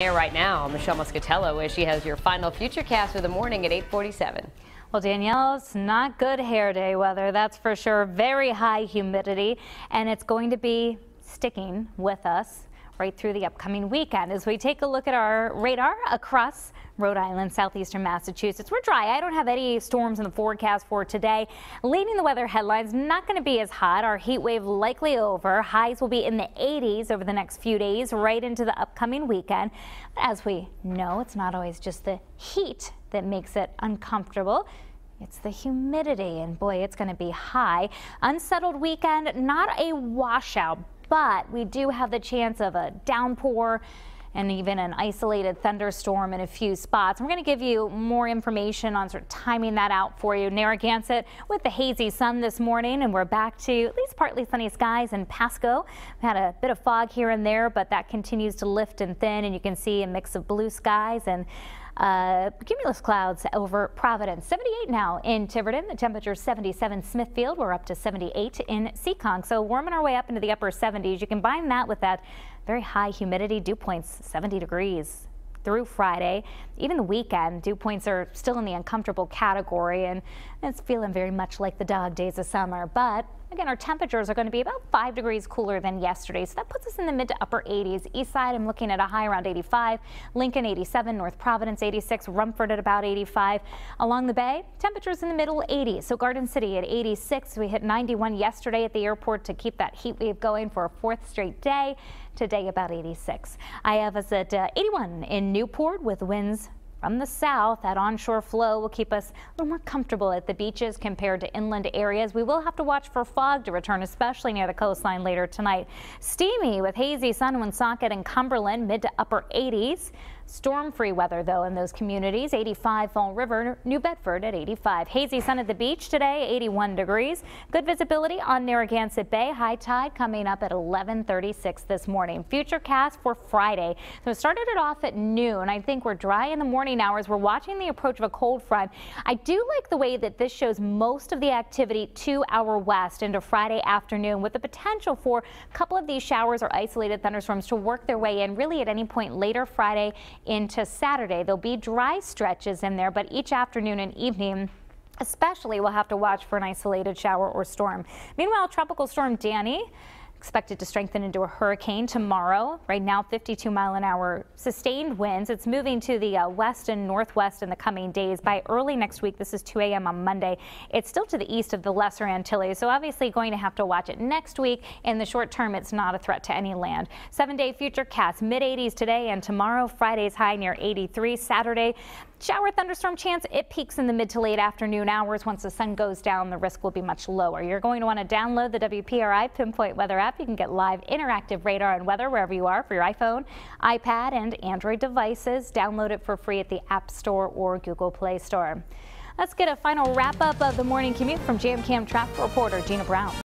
Right now, Michelle Muscatello, as she has your final Futurecast of the morning at 8:47. Well, Danielle, it's not good hair day weather, that's for sure. Very high humidity, and it's going to be sticking with us right through the upcoming weekend. As we take a look at our radar across Rhode Island, southeastern Massachusetts, we're dry. I don't have any storms in the forecast for today. Leading the weather headlines, not going to be as hot. Our heat wave likely over. Highs will be in the 80s over the next few days, right into the upcoming weekend. But as we know, it's not always just the heat that makes it uncomfortable. It's the humidity, and boy, it's going to be high. Unsettled weekend, not a washout, but we do have the chance of a downpour and even an isolated thunderstorm in a few spots. We're going to give you more information on sort of timing that out for you. Narragansett with the hazy sun this morning, and we're back to at least partly sunny skies in Pasco. We had a bit of fog here and there, but that continues to lift and thin, and you can see a mix of blue skies and cumulus clouds over Providence. 78 now in Tiverton. The temperature 77 Smithfield. We're up to 78 in Seekonk. So warming our way up into the upper 70s. You combine that with that very high humidity. Dew points 70 degrees through Friday. Even the weekend, dew points are still in the uncomfortable category, and it's feeling very much like the dog days of summer. But again, our temperatures are going to be about 5 degrees cooler than yesterday, so that puts us in the mid to upper 80s. East side, I'm looking at a high around 85. Lincoln 87, North Providence 86, Rumford at about 85. Along the bay, temperatures in the middle 80s. So Garden City at 86. We hit 91 yesterday at the airport to keep that heat wave going for a fourth straight day. Today about 86. I have us at 81 in Newport with winds from the south. That onshore flow will keep us a little more comfortable at the beaches compared to inland areas. We will have to watch for fog to return, especially near the coastline later tonight. Steamy with hazy sun in Woonsocket and Cumberland, mid to upper 80s. Storm-free weather, though, in those communities. 85 Fall River, New Bedford at 85. Hazy sun at the beach today, 81 degrees. Good visibility on Narragansett Bay. High tide coming up at 11:36 this morning. Futurecast for Friday. So started it off at noon. I think we're dry in the morning hours. We're watching the approach of a cold front. I do like the way that this shows most of the activity to our west into Friday afternoon, with the potential for a couple of these showers or isolated thunderstorms to work their way in really at any point later Friday into Saturday. There'll be dry stretches in there, but each afternoon and evening especially we'll have to watch for an isolated shower or storm. Meanwhile, Tropical Storm Danny expected to strengthen into a hurricane tomorrow. Right now, 52-mile-an-hour sustained winds. It's moving to the west and northwest in the coming days. By early next week, this is 2 a.m. on Monday, it's still to the east of the Lesser Antilles, so obviously going to have to watch it next week. In the short term, it's not a threat to any land. 7-day Futurecast, mid-80s today and tomorrow. Friday's high near 83. Saturday, shower thunderstorm chance. It peaks in the mid to late afternoon hours. Once the sun goes down, the risk will be much lower. You're going to want to download the WPRI Pinpoint weather app. You can get live interactive radar and weather wherever you are for your iPhone, iPad, and Android devices. Download it for free at the App Store or Google Play Store. Let's get a final wrap up of the morning commute from JamCam traffic reporter Gina Brown.